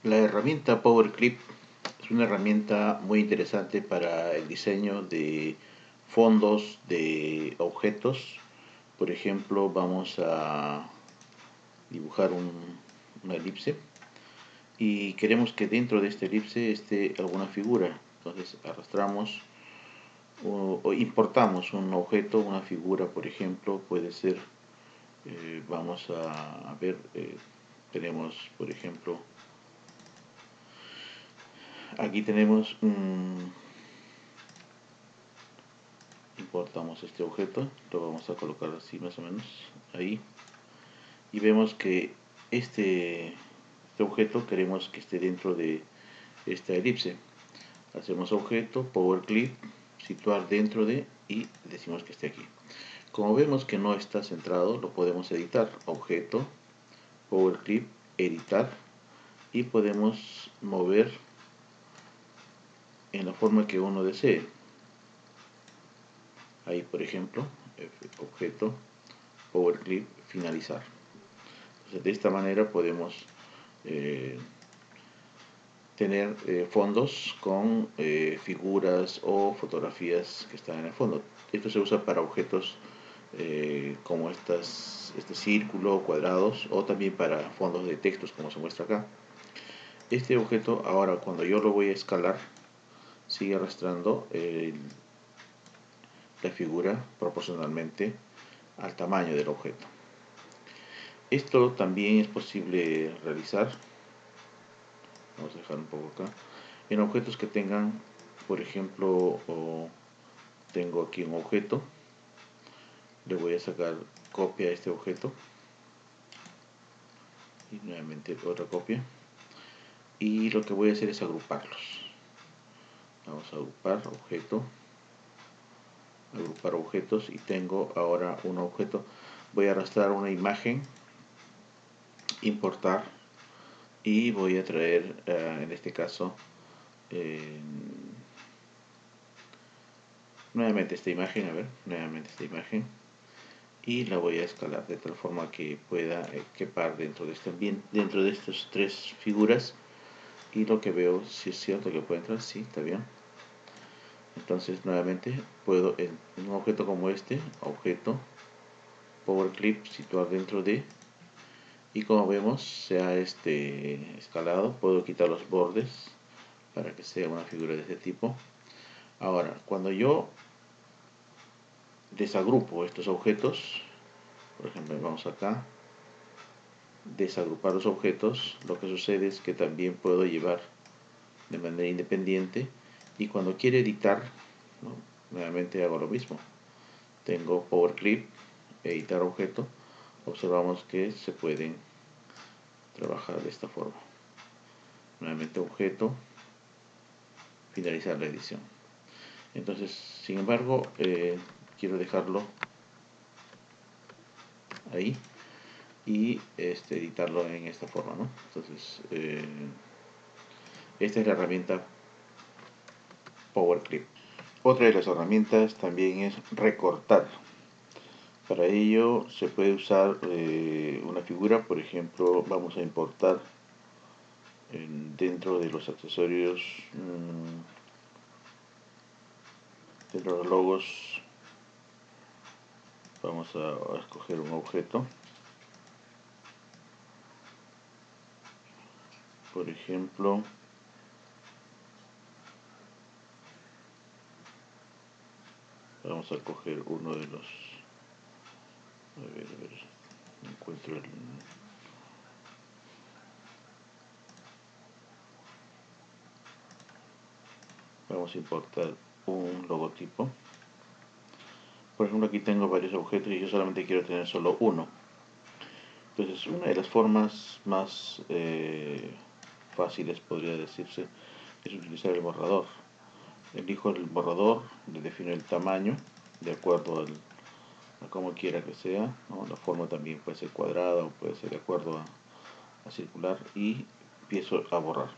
La herramienta Power Clip es una herramienta muy interesante para el diseño de fondos de objetos. Por ejemplo, vamos a dibujar una elipse y queremos que dentro de esta elipse esté alguna figura. Entonces arrastramos o importamos un objeto, una figura, por ejemplo, puede ser, vamos a ver, tenemos, por ejemplo, aquí tenemos importamos este objeto, lo vamos a colocar así más o menos ahí, y vemos que este objeto queremos que esté dentro de esta elipse. Hacemos objeto, power clip, situar dentro de, y decimos que esté aquí. Como vemos que no está centrado, lo podemos editar. Objeto, power clip, editar, y podemos mover en la forma que uno desee. Ahí, por ejemplo, objeto, power clip, finalizar. Entonces, de esta manera podemos tener fondos con figuras o fotografías que están en el fondo. Esto se usa para objetos como este círculo, cuadrados, o también para fondos de textos como se muestra acá. Este objeto ahora, cuando yo lo voy a escalar, sigue arrastrando la figura proporcionalmente al tamaño del objeto. Esto también es posible realizar, vamos a dejar un poco acá, en objetos que tengan, por ejemplo, tengo aquí un objeto, le voy a sacar copia a este objeto y nuevamente otra copia, y lo que voy a hacer es agruparlos. Vamos a agrupar objeto, agrupar objetos, y tengo ahora un objeto. Voy a arrastrar una imagen, importar, y voy a traer en este caso nuevamente esta imagen, nuevamente esta imagen, y la voy a escalar de tal forma que pueda quepar dentro de dentro de estas tres figuras. Y lo que veo, si es cierto que puede entrar, sí, está bien. Entonces nuevamente puedo en un objeto como este, objeto, power clip, situar dentro de, y como vemos se ha escalado. Puedo quitar los bordes para que sea una figura de este tipo. Ahora, cuando yo desagrupo estos objetos, por ejemplo, vamos acá, desagrupar los objetos, lo que sucede es que también puedo llevar de manera independiente, y cuando quiero editar, ¿no?, nuevamente hago lo mismo. Tengo power clip, editar objeto, observamos que se pueden trabajar de esta forma. Nuevamente objeto, finalizar la edición. Entonces, sin embargo, quiero dejarlo ahí y editarlo en esta forma, ¿no? Entonces, esta es la herramienta Power Clip. Otra de las herramientas también es recortar. Para ello se puede usar una figura. Por ejemplo, vamos a importar dentro de los accesorios, de los logos, vamos a escoger un objeto. Por ejemplo, vamos a coger uno de los, a ver, encuentro vamos a importar un logotipo. Por ejemplo, aquí tengo varios objetos y yo solamente quiero tener solo uno. Entonces, una de las formas más fáciles, podría decirse, es utilizar el borrador. Elijo el borrador, le defino el tamaño de acuerdo a como quiera que sea, ¿no? La forma también puede ser cuadrada o puede ser de acuerdo a circular, y empiezo a borrar.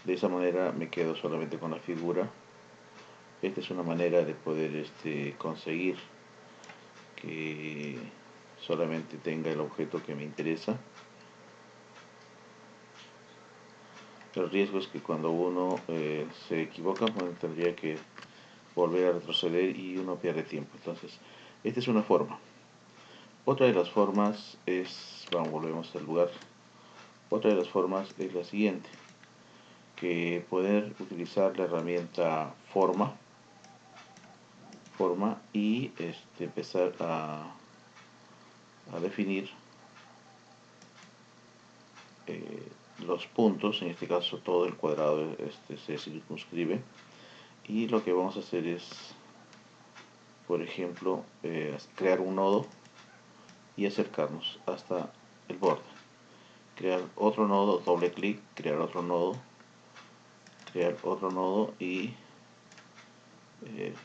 De esa manera me quedo solamente con la figura. Esta es una manera de poder conseguir que solamente tenga el objeto que me interesa. El riesgo es que cuando uno se equivoca, bueno, tendría que volver a retroceder y uno pierde tiempo. Entonces, esta es una forma. Otra de las formas es, vamos, volvemos al lugar. Otra de las formas es la siguiente, que poder utilizar la herramienta forma y empezar a definir los puntos. En este caso todo el cuadrado se circunscribe, y lo que vamos a hacer es, por ejemplo, crear un nodo y acercarnos hasta el borde, crear otro nodo, doble clic, crear otro nodo, crear otro nodo y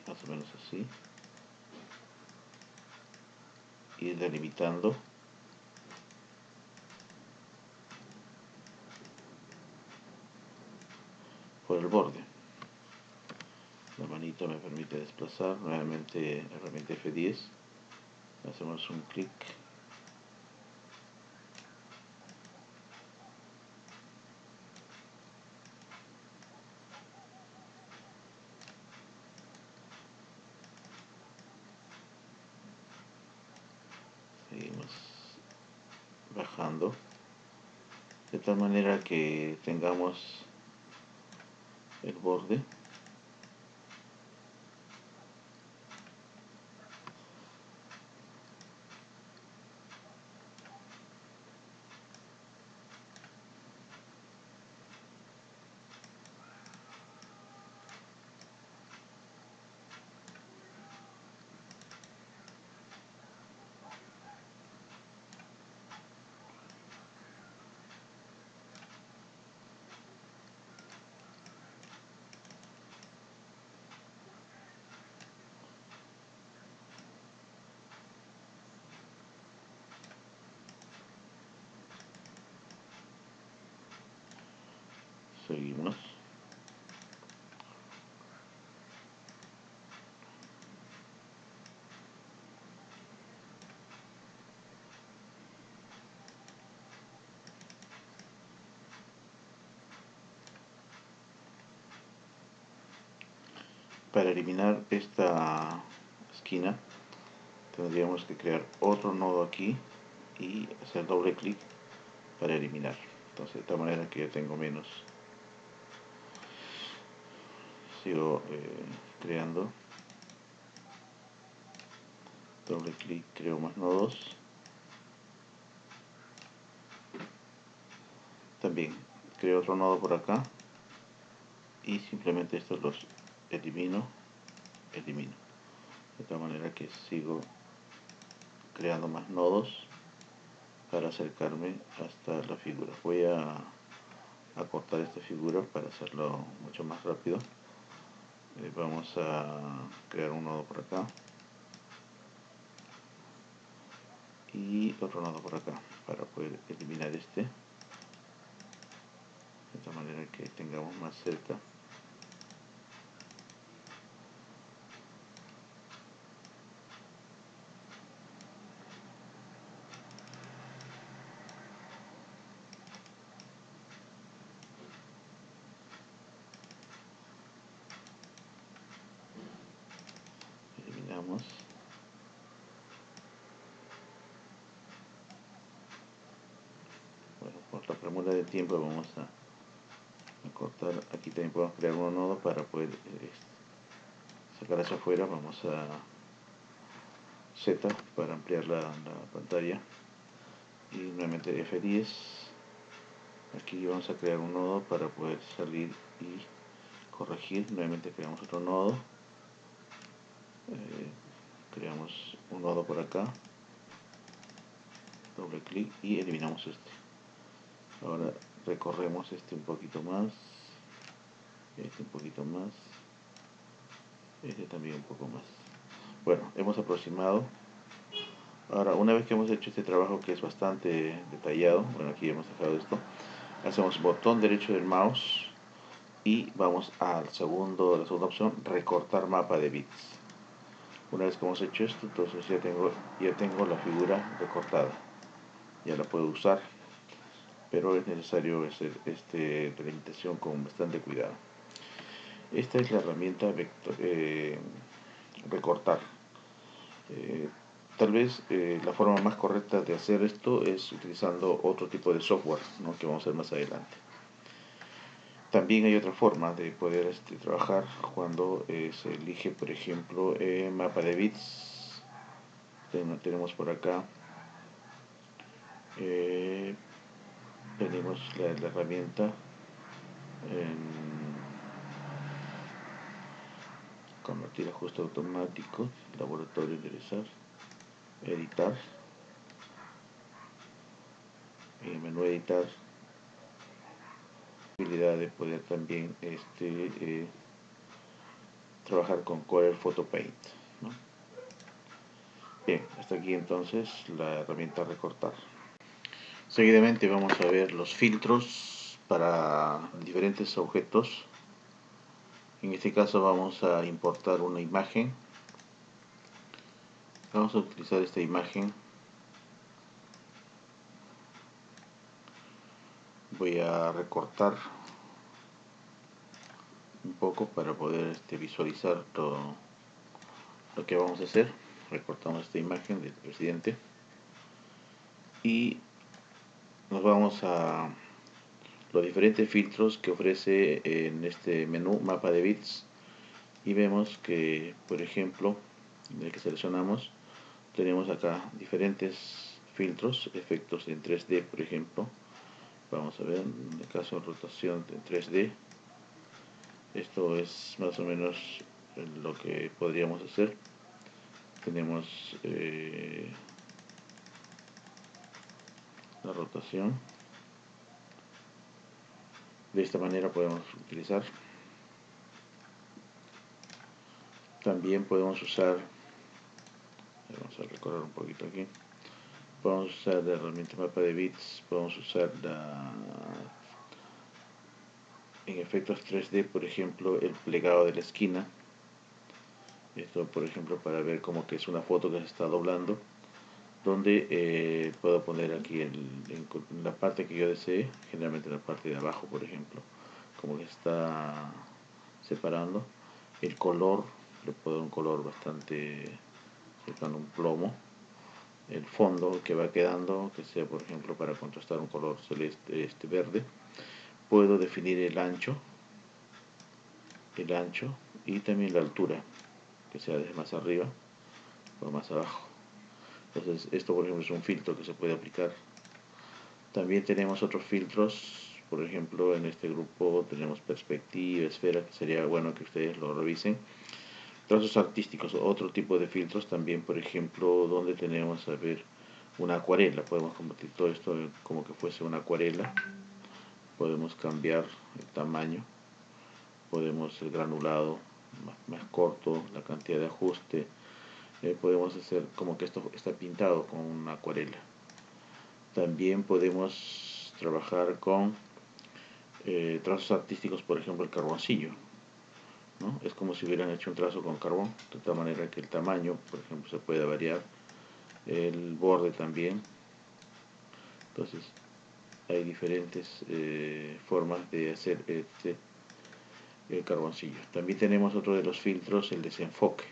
más o menos así, ir delimitando por el borde. La manita me permite desplazar, nuevamente herramienta F10, hacemos un clic, seguimos bajando de tal manera que tengamos el borde seguimos. Para eliminar esta esquina tendríamos que crear otro nodo aquí y hacer doble clic para eliminar. Entonces, de tal manera que ya tengo menos. Sigo creando, doble clic, creo más nodos. También creo otro nodo por acá y simplemente estos los elimino. De tal manera que sigo creando más nodos para acercarme hasta la figura. Voy a cortar esta figura para hacerlo mucho más rápido. Vamos a crear un nodo por acá y otro nodo por acá para poder eliminar este, de esta manera que tengamos más cerca. Eliminamos. Bueno, por la premura de tiempo vamos a cortar. Aquí también podemos crear un nodo para poder sacar hacia afuera. Vamos a Z para ampliar la pantalla y nuevamente F10. Aquí vamos a crear un nodo para poder salir y corregir. Nuevamente creamos otro nodo, creamos un nodo por acá, doble clic y eliminamos este. Ahora recorremos este un poquito más, este un poquito más, este también un poco más. Bueno, hemos aproximado. Ahora, una vez que hemos hecho este trabajo, que es bastante detallado, bueno, aquí hemos dejado esto, hacemos botón derecho del mouse y vamos a la segunda opción, recortar mapa de bits. Una vez que hemos hecho esto, entonces ya tengo la figura recortada, ya la puedo usar. pero es necesario hacer delimitación con bastante cuidado. Esta es la herramienta recortar. Tal vez la forma más correcta de hacer esto es utilizando otro tipo de software, ¿no?, que vamos a ver más adelante. También hay otra forma de poder trabajar cuando se elige, por ejemplo, mapa de bits. Tenemos por acá, tenemos la herramienta convertir ajuste automático, laboratorio, enderezar, editar, en el menú editar, posibilidad de poder también trabajar con Corel Photo Paint, ¿no? Bien, hasta aquí entonces la herramienta recortar. Seguidamente vamos a ver los filtros para diferentes objetos. En este caso vamos a importar una imagen. Vamos a utilizar esta imagen. Voy a recortar un poco para poder visualizar lo que vamos a hacer. Recortamos esta imagen del presidente y nos vamos a los diferentes filtros que ofrece en este menú mapa de bits y vemos que, por ejemplo, en el que seleccionamos, tenemos acá diferentes filtros, efectos en 3D, por ejemplo. Vamos a ver, en el caso de rotación en 3D, esto es más o menos lo que podríamos hacer. Tenemos la rotación. De esta manera podemos utilizar. También podemos usar, vamos a recorrer un poquito aquí, podemos usar la herramienta mapa de bits, podemos usar en efectos 3D, por ejemplo, el plegado de la esquina. Esto, por ejemplo, para ver como que es una foto que se está doblando, donde puedo poner aquí en la parte que yo desee, generalmente en la parte de abajo, por ejemplo, como que está separando. El color, le puedo dar un color bastante cercano a un plomo. El fondo que va quedando, que sea, por ejemplo, para contrastar un color celeste, verde. Puedo definir el ancho y también la altura, que sea desde más arriba o más abajo. Entonces esto, por ejemplo, es un filtro que se puede aplicar. También tenemos otros filtros, por ejemplo, en este grupo tenemos perspectiva, esfera, que sería bueno que ustedes lo revisen. Trazos artísticos, otro tipo de filtros también, por ejemplo, donde tenemos, a ver, una acuarela. Podemos convertir todo esto como que fuese una acuarela. Podemos cambiar el tamaño, podemos el granulado más corto, la cantidad de ajuste. Podemos hacer como que esto está pintado con una acuarela. También podemos trabajar con trazos artísticos, por ejemplo el carboncillo, ¿no? Es como si hubieran hecho un trazo con carbón, de tal manera que el tamaño, por ejemplo, se puede variar, el borde también. Entonces hay diferentes formas de hacer el carboncillo. También tenemos otro de los filtros, el desenfoque.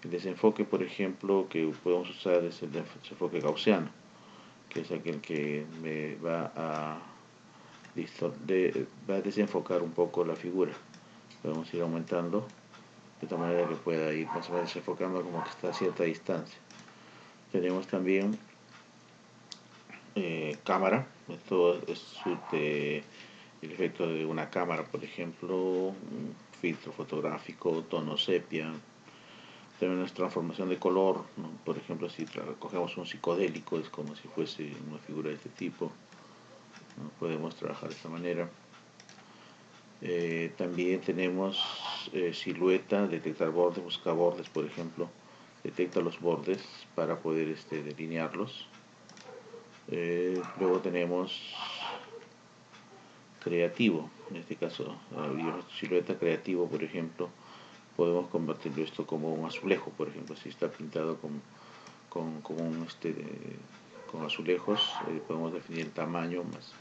El desenfoque, por ejemplo, que podemos usar es el desenfoque gaussiano, que es aquel que me va a desenfocar un poco la figura. Podemos ir aumentando de tal manera que pueda ir más o menos desenfocando como que está a cierta distancia. Tenemos también cámara. Esto es el efecto de una cámara, por ejemplo, un filtro fotográfico, tono sepia. También es transformación de color, ¿no? Por ejemplo, si cogemos un psicodélico, es como si fuese una figura de este tipo, ¿no? Podemos trabajar de esta manera. También tenemos silueta, detectar bordes, buscar bordes, por ejemplo. Detecta los bordes para poder delinearlos. Luego tenemos creativo, en este caso silueta creativo, por ejemplo, podemos convertirlo esto como un azulejo, por ejemplo, si está pintado con azulejos, podemos definir el tamaño más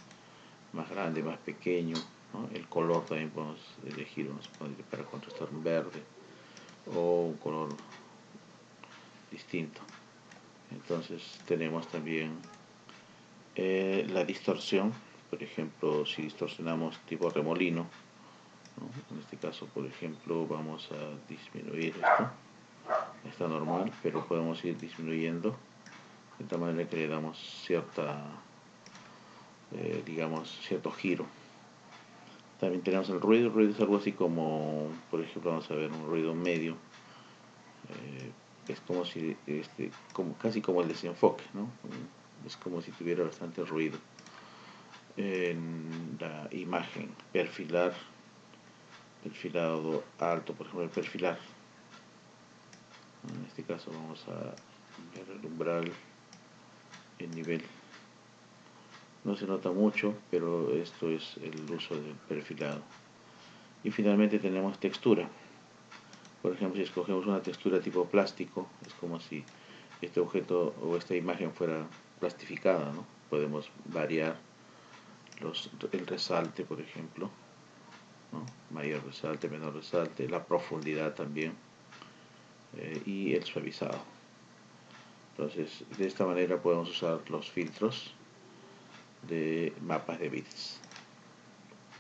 más grande, más pequeño, ¿no? El color también podemos elegir para contrastar un verde o un color distinto. Entonces tenemos también la distorsión. Por ejemplo, si distorsionamos tipo remolino, ¿no? En este caso, por ejemplo, vamos a disminuir esto. Está normal, pero podemos ir disminuyendo de tal manera que le damos digamos, cierto giro. También tenemos el ruido. El ruido es algo así como, por ejemplo, vamos a ver un ruido medio. Es como si, casi como el desenfoque, ¿no? Es como si tuviera bastante ruido en la imagen. Perfilado alto, por ejemplo, el perfilar. En este caso vamos a ver el umbral, el nivel. No se nota mucho, pero esto es el uso del perfilado. Y finalmente tenemos textura. Por ejemplo, si escogemos una textura tipo plástico, es como si este objeto o esta imagen fuera plastificada, ¿no? Podemos variar el resalte, por ejemplo, ¿no? Mayor resalte, menor resalte, la profundidad también, y el suavizado. Entonces, de esta manera podemos usar los filtros de mapas de bits.